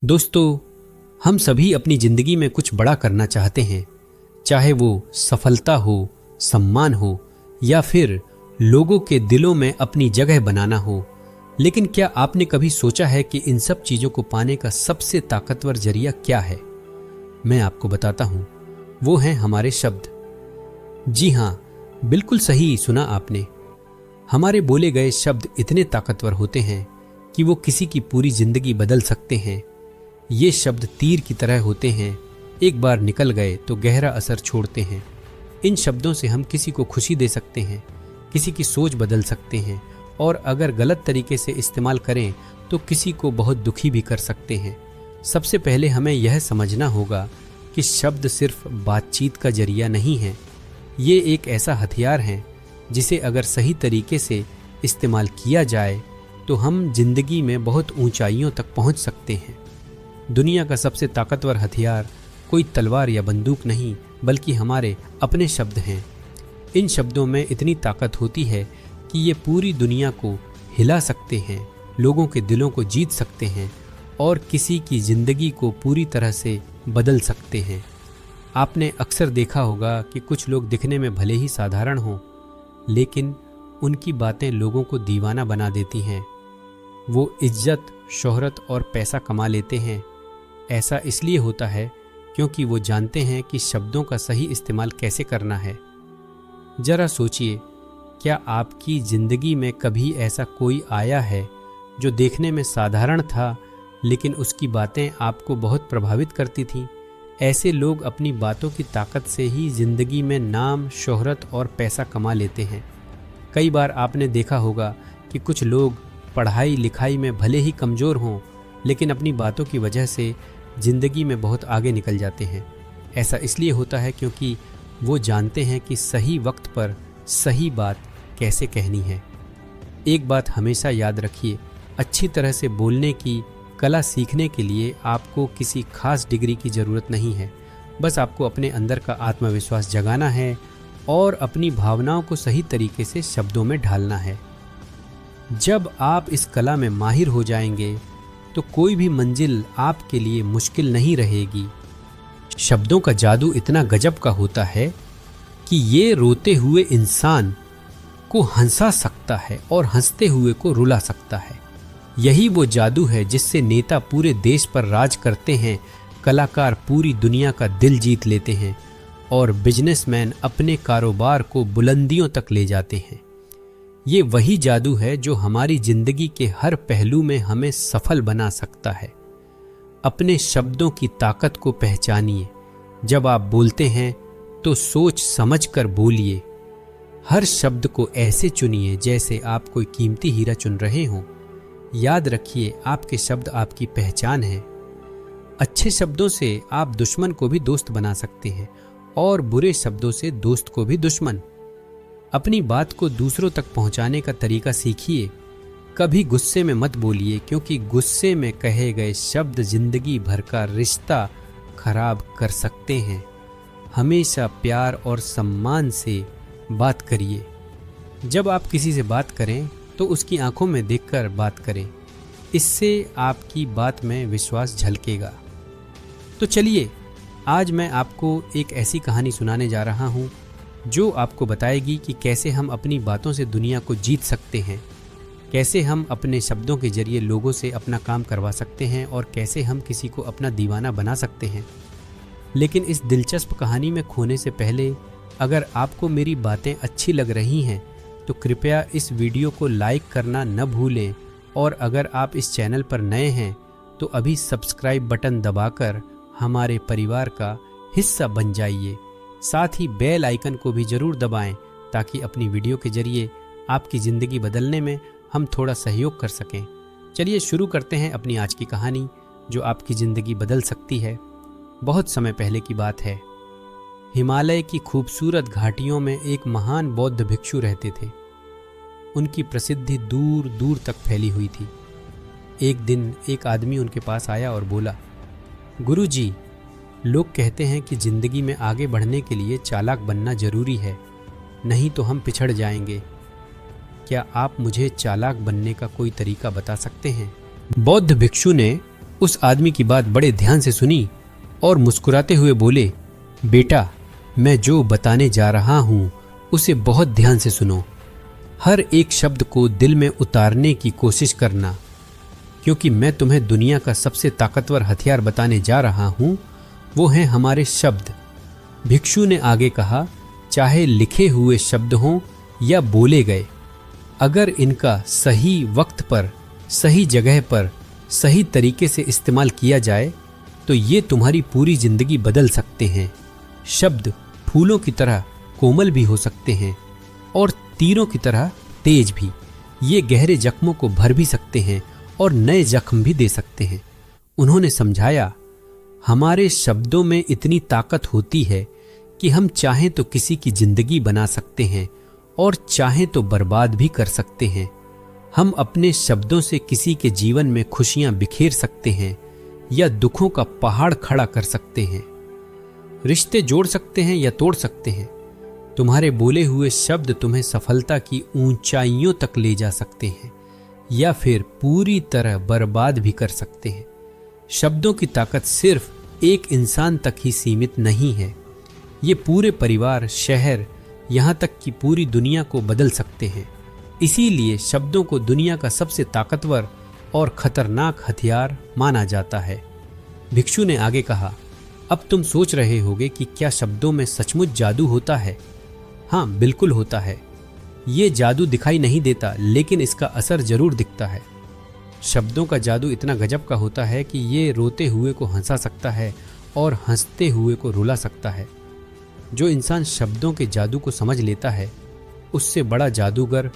दोस्तों, हम सभी अपनी जिंदगी में कुछ बड़ा करना चाहते हैं, चाहे वो सफलता हो, सम्मान हो या फिर लोगों के दिलों में अपनी जगह बनाना हो। लेकिन क्या आपने कभी सोचा है कि इन सब चीजों को पाने का सबसे ताकतवर जरिया क्या है? मैं आपको बताता हूं, वो हैं हमारे शब्द। जी हां, बिल्कुल सही सुना आपने। हमारे बोले गए शब्द इतने ताकतवर होते हैं कि वो किसी की पूरी जिंदगी बदल सकते हैं। ये शब्द तीर की तरह होते हैं, एक बार निकल गए तो गहरा असर छोड़ते हैं। इन शब्दों से हम किसी को खुशी दे सकते हैं, किसी की सोच बदल सकते हैं और अगर गलत तरीके से इस्तेमाल करें तो किसी को बहुत दुखी भी कर सकते हैं। सबसे पहले हमें यह समझना होगा कि शब्द सिर्फ बातचीत का जरिया नहीं है, ये एक ऐसा हथियार है जिसे अगर सही तरीके से इस्तेमाल किया जाए तो हम जिंदगी में बहुत ऊंचाइयों तक पहुंच सकते हैं। दुनिया का सबसे ताकतवर हथियार कोई तलवार या बंदूक नहीं, बल्कि हमारे अपने शब्द हैं। इन शब्दों में इतनी ताकत होती है कि ये पूरी दुनिया को हिला सकते हैं, लोगों के दिलों को जीत सकते हैं और किसी की जिंदगी को पूरी तरह से बदल सकते हैं। आपने अक्सर देखा होगा कि कुछ लोग दिखने में भले ही साधारण हों, लेकिन उनकी बातें लोगों को दीवाना बना देती हैं। वो इज्जत, शोहरत और पैसा कमा लेते हैं। ऐसा इसलिए होता है क्योंकि वो जानते हैं कि शब्दों का सही इस्तेमाल कैसे करना है। जरा सोचिए, क्या आपकी जिंदगी में कभी ऐसा कोई आया है जो देखने में साधारण था लेकिन उसकी बातें आपको बहुत प्रभावित करती थीं? ऐसे लोग अपनी बातों की ताकत से ही जिंदगी में नाम, शोहरत और पैसा कमा लेते हैं। कई बार आपने देखा होगा कि कुछ लोग पढ़ाई लिखाई में भले ही कमज़ोर हों, लेकिन अपनी बातों की वजह से ज़िंदगी में बहुत आगे निकल जाते हैं। ऐसा इसलिए होता है क्योंकि वो जानते हैं कि सही वक्त पर सही बात कैसे कहनी है। एक बात हमेशा याद रखिए, अच्छी तरह से बोलने की कला सीखने के लिए आपको किसी खास डिग्री की ज़रूरत नहीं है। बस आपको अपने अंदर का आत्मविश्वास जगाना है और अपनी भावनाओं को सही तरीके से शब्दों में ढालना है। जब आप इस कला में माहिर हो जाएंगे तो कोई भी मंजिल आपके लिए मुश्किल नहीं रहेगी। शब्दों का जादू इतना गजब का होता है कि ये रोते हुए इंसान को हंसा सकता है और हंसते हुए को रुला सकता है। यही वो जादू है जिससे नेता पूरे देश पर राज करते हैं, कलाकार पूरी दुनिया का दिल जीत लेते हैं और बिजनेसमैन अपने कारोबार को बुलंदियों तक ले जाते हैं। ये वही जादू है जो हमारी जिंदगी के हर पहलू में हमें सफल बना सकता है। अपने शब्दों की ताकत को पहचानिए। जब आप बोलते हैं तो सोच समझकर बोलिए। हर शब्द को ऐसे चुनिए जैसे आप कोई कीमती हीरा चुन रहे हों। याद रखिए, आपके शब्द आपकी पहचान है। अच्छे शब्दों से आप दुश्मन को भी दोस्त बना सकते हैं और बुरे शब्दों से दोस्त को भी दुश्मन। अपनी बात को दूसरों तक पहुंचाने का तरीका सीखिए। कभी गुस्से में मत बोलिए, क्योंकि गुस्से में कहे गए शब्द जिंदगी भर का रिश्ता खराब कर सकते हैं। हमेशा प्यार और सम्मान से बात करिए। जब आप किसी से बात करें तो उसकी आंखों में देखकर बात करें। इससे आपकी बात में विश्वास झलकेगा। तो चलिए, आज मैं आपको एक ऐसी कहानी सुनाने जा रहा हूँ जो आपको बताएगी कि कैसे हम अपनी बातों से दुनिया को जीत सकते हैं, कैसे हम अपने शब्दों के जरिए लोगों से अपना काम करवा सकते हैं और कैसे हम किसी को अपना दीवाना बना सकते हैं। लेकिन इस दिलचस्प कहानी में खोने से पहले, अगर आपको मेरी बातें अच्छी लग रही हैं तो कृपया इस वीडियो को लाइक करना न भूलें और अगर आप इस चैनल पर नए हैं तो अभी सब्सक्राइब बटन दबाकर हमारे परिवार का हिस्सा बन जाइए। साथ ही बेल आइकन को भी जरूर दबाएं ताकि अपनी वीडियो के जरिए आपकी ज़िंदगी बदलने में हम थोड़ा सहयोग कर सकें। चलिए शुरू करते हैं अपनी आज की कहानी जो आपकी ज़िंदगी बदल सकती है। बहुत समय पहले की बात है। हिमालय की खूबसूरत घाटियों में एक महान बौद्ध भिक्षु रहते थे। उनकी प्रसिद्धि दूर दूर तक फैली हुई थी। एक दिन एक आदमी उनके पास आया और बोला, गुरुजी, लोग कहते हैं कि जिंदगी में आगे बढ़ने के लिए चालाक बनना जरूरी है, नहीं तो हम पिछड़ जाएंगे। क्या आप मुझे चालाक बनने का कोई तरीका बता सकते हैं? बौद्ध भिक्षु ने उस आदमी की बात बड़े ध्यान से सुनी और मुस्कुराते हुए बोले, बेटा, मैं जो बताने जा रहा हूं उसे बहुत ध्यान से सुनो। हर एक शब्द को दिल में उतारने की कोशिश करना, क्योंकि मैं तुम्हें दुनिया का सबसे ताकतवर हथियार बताने जा रहा हूं, वो हैं हमारे शब्द। भिक्षु ने आगे कहा, चाहे लिखे हुए शब्द हों या बोले गए, अगर इनका सही वक्त पर, सही जगह पर, सही तरीके से इस्तेमाल किया जाए तो ये तुम्हारी पूरी जिंदगी बदल सकते हैं। शब्द फूलों की तरह कोमल भी हो सकते हैं और तीरों की तरह तेज भी। ये गहरे जख्मों को भर भी सकते हैं और नए जख्म भी दे सकते हैं। उन्होंने समझाया, हमारे शब्दों में इतनी ताकत होती है कि हम चाहें तो किसी की जिंदगी बना सकते हैं और चाहें तो बर्बाद भी कर सकते हैं। हम अपने शब्दों से किसी के जीवन में खुशियां बिखेर सकते हैं या दुखों का पहाड़ खड़ा कर सकते हैं। रिश्ते जोड़ सकते हैं या तोड़ सकते हैं। तुम्हारे बोले हुए शब्द तुम्हें सफलता की ऊंचाइयों तक ले जा सकते हैं या फिर पूरी तरह बर्बाद भी कर सकते हैं। शब्दों की ताकत सिर्फ एक इंसान तक ही सीमित नहीं है। ये पूरे परिवार, शहर, यहाँ तक कि पूरी दुनिया को बदल सकते हैं। इसीलिए शब्दों को दुनिया का सबसे ताकतवर और खतरनाक हथियार माना जाता है। भिक्षु ने आगे कहा, अब तुम सोच रहे होगे कि क्या शब्दों में सचमुच जादू होता है? हाँ, बिल्कुल होता है। ये जादू दिखाई नहीं देता, लेकिन इसका असर जरूर दिखता है। शब्दों का जादू इतना गजब का होता है कि ये रोते हुए को हंसा सकता है और हंसते हुए को रुला सकता है। जो इंसान शब्दों के जादू को समझ लेता है, उससे बड़ा जादूगर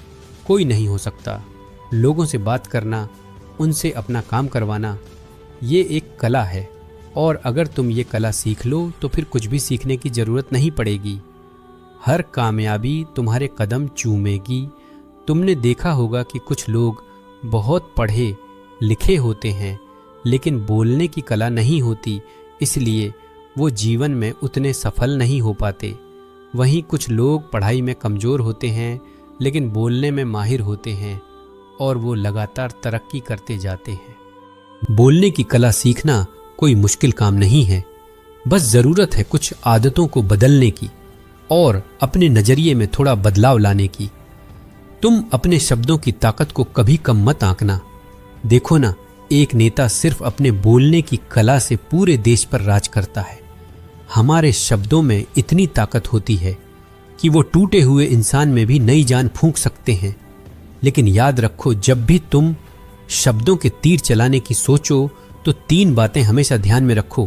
कोई नहीं हो सकता। लोगों से बात करना, उनसे अपना काम करवाना, ये एक कला है और अगर तुम ये कला सीख लो तो फिर कुछ भी सीखने की ज़रूरत नहीं पड़ेगी। हर कामयाबी तुम्हारे कदम चूमेगी। तुमने देखा होगा कि कुछ लोग बहुत पढ़े लिखे होते हैं लेकिन बोलने की कला नहीं होती, इसलिए वो जीवन में उतने सफल नहीं हो पाते। वहीं कुछ लोग पढ़ाई में कमज़ोर होते हैं लेकिन बोलने में माहिर होते हैं और वो लगातार तरक्की करते जाते हैं। बोलने की कला सीखना कोई मुश्किल काम नहीं है, बस ज़रूरत है कुछ आदतों को बदलने की और अपने नज़रिए में थोड़ा बदलाव लाने की। तुम अपने शब्दों की ताकत को कभी कम मत आंकना। देखो ना, एक नेता सिर्फ अपने बोलने की कला से पूरे देश पर राज करता है। हमारे शब्दों में इतनी ताकत होती है कि वो टूटे हुए इंसान में भी नई जान फूंक सकते हैं। लेकिन याद रखो, जब भी तुम शब्दों के तीर चलाने की सोचो तो 3 बातें हमेशा ध्यान में रखो।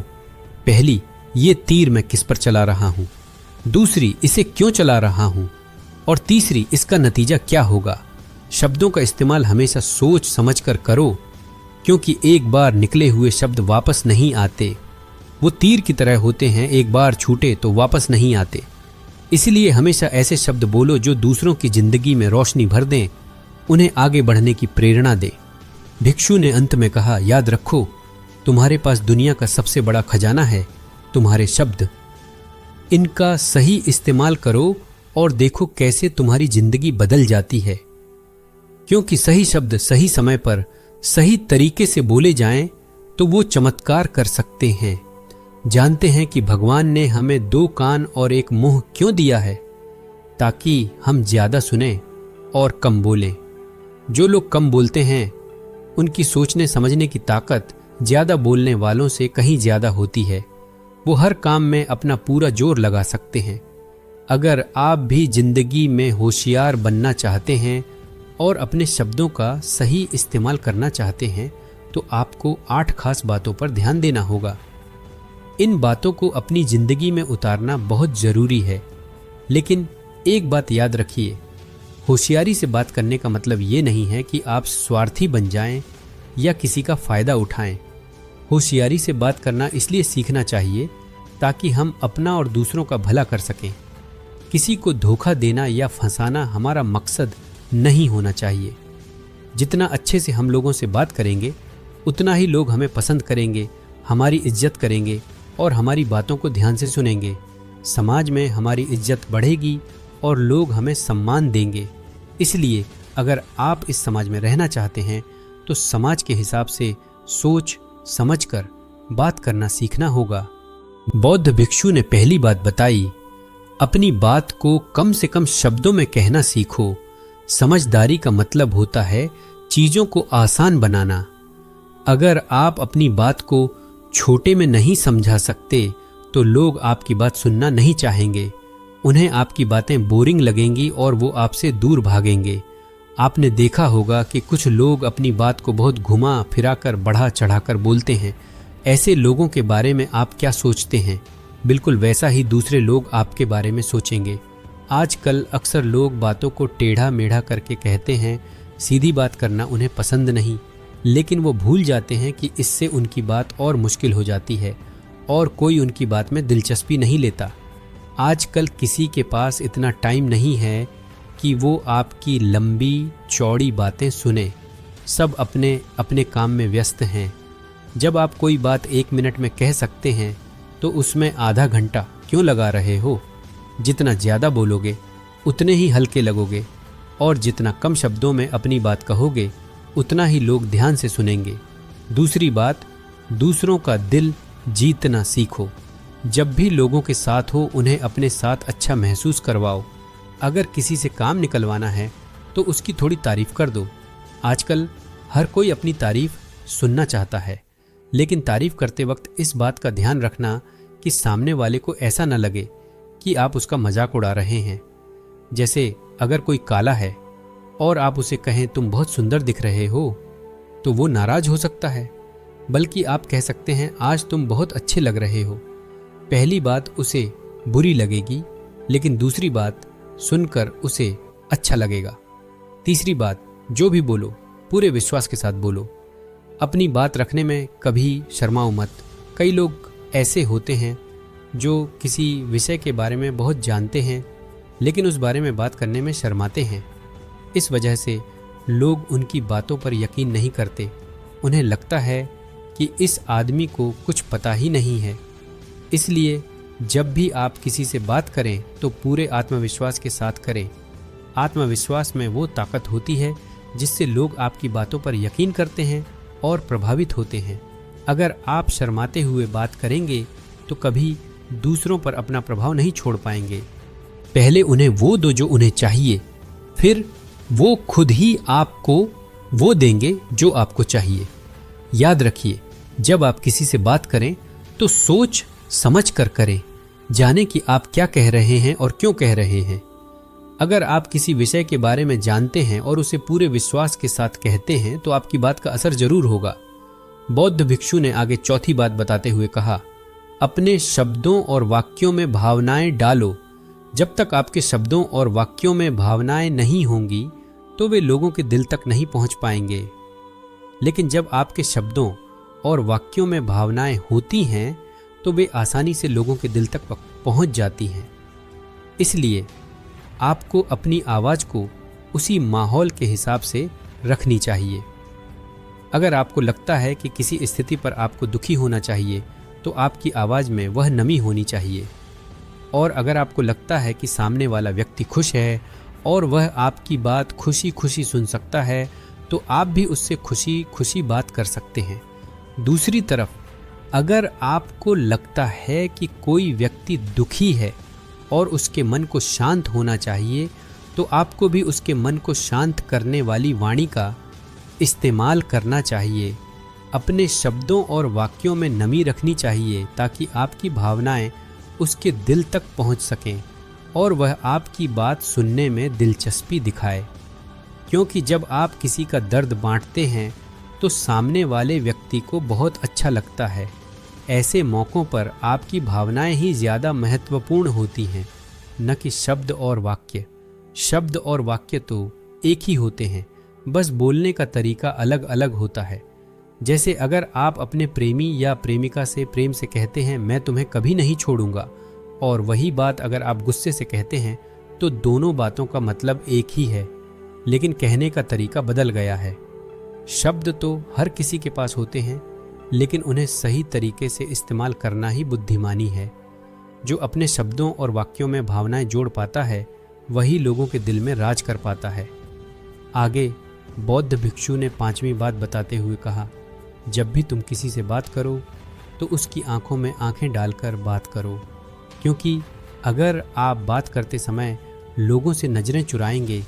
पहली, ये तीर मैं किस पर चला रहा हूँ। दूसरी, इसे क्यों चला रहा हूँ। और तीसरी, इसका नतीजा क्या होगा। शब्दों का इस्तेमाल हमेशा सोच समझकर करो, क्योंकि एक बार निकले हुए शब्द वापस नहीं आते। वो तीर की तरह होते हैं, एक बार छूटे तो वापस नहीं आते। इसलिए हमेशा ऐसे शब्द बोलो जो दूसरों की जिंदगी में रोशनी भर दें, उन्हें आगे बढ़ने की प्रेरणा दें। भिक्षु ने अंत में कहा, याद रखो, तुम्हारे पास दुनिया का सबसे बड़ा खजाना है, तुम्हारे शब्द। इनका सही इस्तेमाल करो और देखो कैसे तुम्हारी जिंदगी बदल जाती है। क्योंकि सही शब्द सही समय पर सही तरीके से बोले जाएं तो वो चमत्कार कर सकते हैं। जानते हैं कि भगवान ने हमें 2 कान और 1 मुंह क्यों दिया है? ताकि हम ज्यादा सुने और कम बोलें। जो लोग कम बोलते हैं उनकी सोचने समझने की ताकत ज्यादा बोलने वालों से कहीं ज्यादा होती है। वो हर काम में अपना पूरा जोर लगा सकते हैं। अगर आप भी जिंदगी में होशियार बनना चाहते हैं और अपने शब्दों का सही इस्तेमाल करना चाहते हैं तो आपको 8 खास बातों पर ध्यान देना होगा। इन बातों को अपनी जिंदगी में उतारना बहुत जरूरी है। लेकिन एक बात याद रखिए, होशियारी से बात करने का मतलब ये नहीं है कि आप स्वार्थी बन जाएं या किसी का फायदा उठाएं। होशियारी से बात करना इसलिए सीखना चाहिए ताकि हम अपना और दूसरों का भला कर सकें। किसी को धोखा देना या फंसाना हमारा मकसद नहीं होना चाहिए। जितना अच्छे से हम लोगों से बात करेंगे उतना ही लोग हमें पसंद करेंगे, हमारी इज्जत करेंगे और हमारी बातों को ध्यान से सुनेंगे। समाज में हमारी इज्जत बढ़ेगी और लोग हमें सम्मान देंगे। इसलिए अगर आप इस समाज में रहना चाहते हैं तो समाज के हिसाब से सोच समझकर बात करना सीखना होगा। बौद्ध भिक्षु ने पहली बात बताई, अपनी बात को कम से कम शब्दों में कहना सीखो। समझदारी का मतलब होता है चीजों को आसान बनाना। अगर आप अपनी बात को छोटे में नहीं समझा सकते तो लोग आपकी बात सुनना नहीं चाहेंगे। उन्हें आपकी बातें बोरिंग लगेंगी और वो आपसे दूर भागेंगे। आपने देखा होगा कि कुछ लोग अपनी बात को बहुत घुमा फिराकर बढ़ा चढ़ाकर बोलते हैं। ऐसे लोगों के बारे में आप क्या सोचते हैं, बिल्कुल वैसा ही दूसरे लोग आपके बारे में सोचेंगे। आजकल अक्सर लोग बातों को टेढ़ा मेढ़ा करके कहते हैं। सीधी बात करना उन्हें पसंद नहीं, लेकिन वो भूल जाते हैं कि इससे उनकी बात और मुश्किल हो जाती है और कोई उनकी बात में दिलचस्पी नहीं लेता। आजकल किसी के पास इतना टाइम नहीं है कि वो आपकी लंबी चौड़ी बातें सुने। सब अपने अपने काम में व्यस्त हैं। जब आप कोई बात 1 मिनट में कह सकते हैं तो उसमें आधा घंटा क्यों लगा रहे हो? जितना ज़्यादा बोलोगे उतने ही हल्के लगोगे और जितना कम शब्दों में अपनी बात कहोगे उतना ही लोग ध्यान से सुनेंगे। दूसरी बात, दूसरों का दिल जीतना सीखो। जब भी लोगों के साथ हो उन्हें अपने साथ अच्छा महसूस करवाओ। अगर किसी से काम निकलवाना है तो उसकी थोड़ी तारीफ कर दो। आजकल हर कोई अपनी तारीफ सुनना चाहता है, लेकिन तारीफ करते वक्त इस बात का ध्यान रखना कि सामने वाले को ऐसा न लगे कि आप उसका मजाक उड़ा रहे हैं। जैसे अगर कोई काला है और आप उसे कहें तुम बहुत सुंदर दिख रहे हो तो वो नाराज हो सकता है, बल्कि आप कह सकते हैं आज तुम बहुत अच्छे लग रहे हो। पहली बात उसे बुरी लगेगी, लेकिन दूसरी बात सुनकर उसे अच्छा लगेगा। तीसरी बात, जो भी बोलो पूरे विश्वास के साथ बोलो। अपनी बात रखने में कभी शर्माओ मत। कई लोग ऐसे होते हैं जो किसी विषय के बारे में बहुत जानते हैं लेकिन उस बारे में बात करने में शर्माते हैं। इस वजह से लोग उनकी बातों पर यकीन नहीं करते। उन्हें लगता है कि इस आदमी को कुछ पता ही नहीं है। इसलिए जब भी आप किसी से बात करें तो पूरे आत्मविश्वास के साथ करें। आत्मविश्वास में वो ताकत होती है जिससे लोग आपकी बातों पर यकीन करते हैं और प्रभावित होते हैं। अगर आप शर्माते हुए बात करेंगे तो कभी दूसरों पर अपना प्रभाव नहीं छोड़ पाएंगे। पहले उन्हें वो दो जो उन्हें चाहिए, फिर वो खुद ही आपको वो देंगे जो आपको चाहिए। याद रखिए, जब आप किसी से बात करें तो सोच समझ कर करें। जाने कि आप क्या कह रहे हैं और क्यों कह रहे हैं। अगर आप किसी विषय के बारे में जानते हैं और उसे पूरे विश्वास के साथ कहते हैं तो आपकी बात का असर जरूर होगा। बौद्ध भिक्षु ने आगे चौथी बात बताते हुए कहा, अपने शब्दों और वाक्यों में भावनाएं डालो। जब तक आपके शब्दों और वाक्यों में भावनाएं नहीं होंगी तो वे लोगों के दिल तक नहीं पहुंच पाएंगे। लेकिन जब आपके शब्दों और वाक्यों में भावनाएं होती हैं तो वे आसानी से लोगों के दिल तक पहुंच जाती हैं। इसलिए आपको अपनी आवाज़ को उसी माहौल के हिसाब से रखनी चाहिए। अगर आपको लगता है कि किसी स्थिति पर आपको दुखी होना चाहिए तो आपकी आवाज़ में वह नमी होनी चाहिए। और अगर आपको लगता है कि सामने वाला व्यक्ति खुश है और वह आपकी बात खुशी खुशी सुन सकता है तो आप भी उससे खुशी खुशी बात कर सकते हैं। दूसरी तरफ अगर आपको लगता है कि कोई व्यक्ति दुखी है और उसके मन को शांत होना चाहिए तो आपको भी उसके मन को शांत करने वाली वाणी का इस्तेमाल करना चाहिए। अपने शब्दों और वाक्यों में नमी रखनी चाहिए ताकि आपकी भावनाएं उसके दिल तक पहुंच सकें और वह आपकी बात सुनने में दिलचस्पी दिखाए। क्योंकि जब आप किसी का दर्द बांटते हैं तो सामने वाले व्यक्ति को बहुत अच्छा लगता है। ऐसे मौक़ों पर आपकी भावनाएं ही ज़्यादा महत्वपूर्ण होती हैं, न कि शब्द और वाक्य। शब्द और वाक्य तो एक ही होते हैं, बस बोलने का तरीका अलग अलग होता है। जैसे अगर आप अपने प्रेमी या प्रेमिका से प्रेम से कहते हैं मैं तुम्हें कभी नहीं छोड़ूंगा, और वही बात अगर आप गुस्से से कहते हैं तो दोनों बातों का मतलब एक ही है, लेकिन कहने का तरीका बदल गया है। शब्द तो हर किसी के पास होते हैं, लेकिन उन्हें सही तरीके से इस्तेमाल करना ही बुद्धिमानी है। जो अपने शब्दों और वाक्यों में भावनाएं जोड़ पाता है वही लोगों के दिल में राज कर पाता है। आगे बौद्ध भिक्षु ने 5वीं बात बताते हुए कहा, जब भी तुम किसी से बात करो तो उसकी आंखों में आंखें डालकर बात करो, क्योंकि अगर आप बात करते समय लोगों से नज़रें चुराएंगे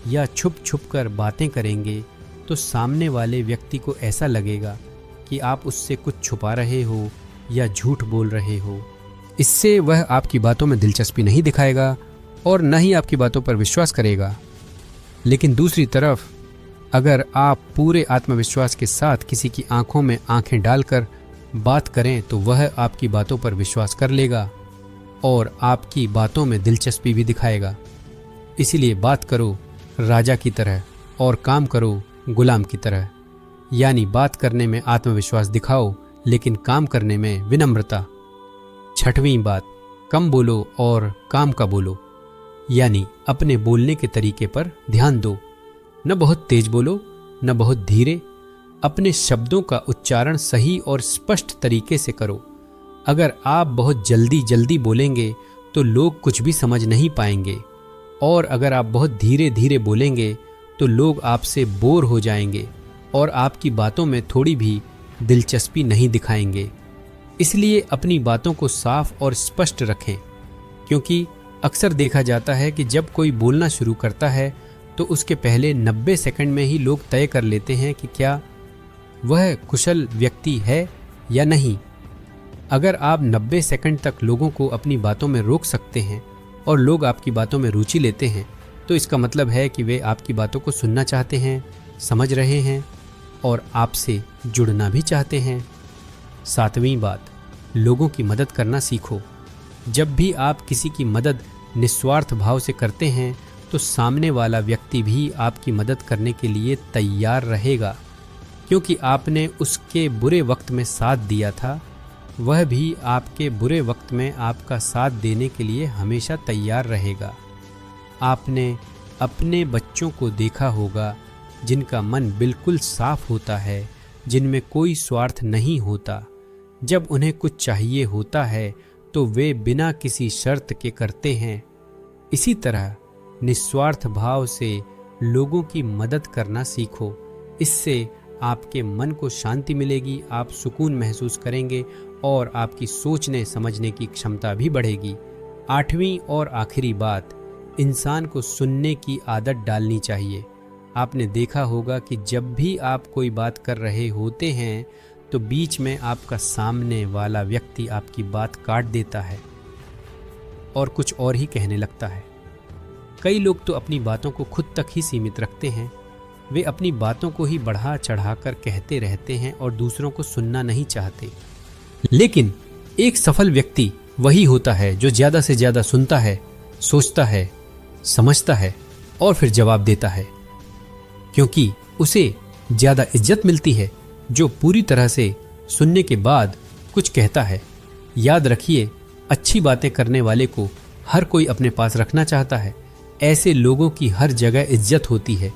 या छुप छुप कर बातें करेंगे तो सामने वाले व्यक्ति को ऐसा लगेगा कि आप उससे कुछ छुपा रहे हो या झूठ बोल रहे हो। इससे वह आपकी बातों में दिलचस्पी नहीं दिखाएगा और न ही आपकी बातों पर विश्वास करेगा। लेकिन दूसरी तरफ अगर आप पूरे आत्मविश्वास के साथ किसी की आंखों में आंखें डालकर बात करें तो वह आपकी बातों पर विश्वास कर लेगा और आपकी बातों में दिलचस्पी भी दिखाएगा। इसीलिए बात करो राजा की तरह और काम करो गुलाम की तरह, यानी बात करने में आत्मविश्वास दिखाओ लेकिन काम करने में विनम्रता। छठवीं बात, कम बोलो और काम का बोलो, यानी अपने बोलने के तरीके पर ध्यान दो। न बहुत तेज बोलो न बहुत धीरे, अपने शब्दों का उच्चारण सही और स्पष्ट तरीके से करो। अगर आप बहुत जल्दी जल्दी बोलेंगे तो लोग कुछ भी समझ नहीं पाएंगे, और अगर आप बहुत धीरे धीरे बोलेंगे तो लोग आपसे बोर हो जाएंगे और आपकी बातों में थोड़ी भी दिलचस्पी नहीं दिखाएंगे। इसलिए अपनी बातों को साफ और स्पष्ट रखें, क्योंकि अक्सर देखा जाता है कि जब कोई बोलना शुरू करता है तो उसके पहले 90 सेकंड में ही लोग तय कर लेते हैं कि क्या वह कुशल व्यक्ति है या नहीं। अगर आप 90 सेकंड तक लोगों को अपनी बातों में रोक सकते हैं और लोग आपकी बातों में रुचि लेते हैं तो इसका मतलब है कि वे आपकी बातों को सुनना चाहते हैं, समझ रहे हैं और आपसे जुड़ना भी चाहते हैं। सातवीं बात, लोगों की मदद करना सीखो। जब भी आप किसी की मदद निस्वार्थ भाव से करते हैं तो सामने वाला व्यक्ति भी आपकी मदद करने के लिए तैयार रहेगा, क्योंकि आपने उसके बुरे वक्त में साथ दिया था। वह भी आपके बुरे वक्त में आपका साथ देने के लिए हमेशा तैयार रहेगा। आपने अपने बच्चों को देखा होगा जिनका मन बिल्कुल साफ होता है, जिनमें कोई स्वार्थ नहीं होता। जब उन्हें कुछ चाहिए होता है तो वे बिना किसी शर्त के करते हैं। इसी तरह निस्वार्थ भाव से लोगों की मदद करना सीखो। इससे आपके मन को शांति मिलेगी, आप सुकून महसूस करेंगे और आपकी सोचने समझने की क्षमता भी बढ़ेगी। आठवीं और आखिरी बात, इंसान को सुनने की आदत डालनी चाहिए। आपने देखा होगा कि जब भी आप कोई बात कर रहे होते हैं तो बीच में आपका सामने वाला व्यक्ति आपकी बात काट देता है और कुछ और ही कहने लगता है। कई लोग तो अपनी बातों को खुद तक ही सीमित रखते हैं। वे अपनी बातों को ही बढ़ा चढ़ाकर कहते रहते हैं और दूसरों को सुनना नहीं चाहते। लेकिन एक सफल व्यक्ति वही होता है जो ज़्यादा से ज़्यादा सुनता है, सोचता है, समझता है और फिर जवाब देता है, क्योंकि उसे ज़्यादा इज्जत मिलती है जो पूरी तरह से सुनने के बाद कुछ कहता है। याद रखिए, अच्छी बातें करने वाले को हर कोई अपने पास रखना चाहता है। ऐसे लोगों की हर जगह इज्जत होती है।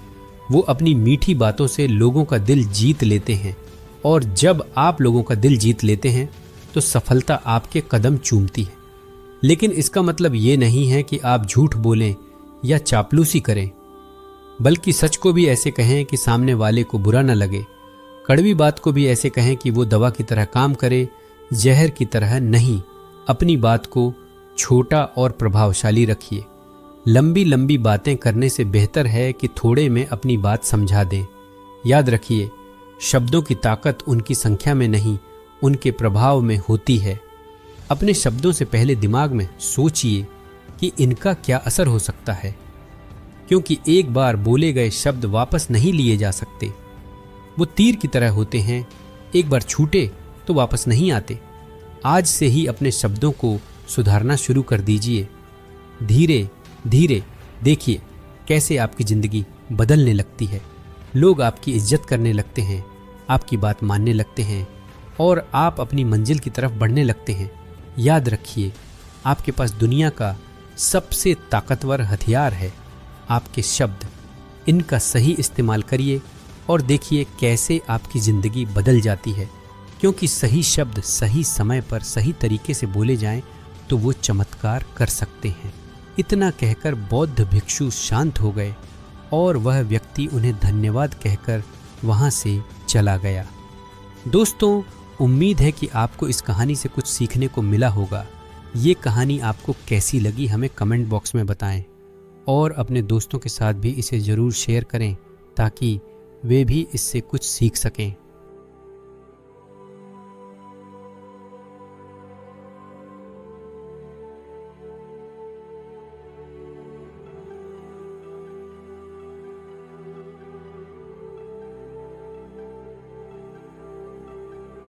वो अपनी मीठी बातों से लोगों का दिल जीत लेते हैं, और जब आप लोगों का दिल जीत लेते हैं तो सफलता आपके कदम चूमती है। लेकिन इसका मतलब ये नहीं है कि आप झूठ बोलें या चापलूसी करें, बल्कि सच को भी ऐसे कहें कि सामने वाले को बुरा न लगे। कड़वी बात को भी ऐसे कहें कि वो दवा की तरह काम करे, जहर की तरह नहीं। अपनी बात को छोटा और प्रभावशाली रखिए। लंबी लंबी बातें करने से बेहतर है कि थोड़े में अपनी बात समझा दें। याद रखिए, शब्दों की ताकत उनकी संख्या में नहीं, उनके प्रभाव में होती है। अपने शब्दों से पहले दिमाग में सोचिए कि इनका क्या असर हो सकता है, क्योंकि एक बार बोले गए शब्द वापस नहीं लिए जा सकते। वो तीर की तरह होते हैं, एक बार छूटे तो वापस नहीं आते। आज से ही अपने शब्दों को सुधारना शुरू कर दीजिए। धीरे धीरे देखिए कैसे आपकी जिंदगी बदलने लगती है। लोग आपकी इज्जत करने लगते हैं, आपकी बात मानने लगते हैं और आप अपनी मंजिल की तरफ बढ़ने लगते हैं। याद रखिए, आपके पास दुनिया का सबसे ताकतवर हथियार है आपके शब्द। इनका सही इस्तेमाल करिए और देखिए कैसे आपकी ज़िंदगी बदल जाती है, क्योंकि सही शब्द सही समय पर सही तरीके से बोले जाएं तो वो चमत्कार कर सकते हैं। इतना कहकर बौद्ध भिक्षु शांत हो गए और वह व्यक्ति उन्हें धन्यवाद कहकर वहाँ से चला गया। दोस्तों, उम्मीद है कि आपको इस कहानी से कुछ सीखने को मिला होगा। ये कहानी आपको कैसी लगी हमें कमेंट बॉक्स में बताएं और अपने दोस्तों के साथ भी इसे ज़रूर शेयर करें ताकि वे भी इससे कुछ सीख सकें।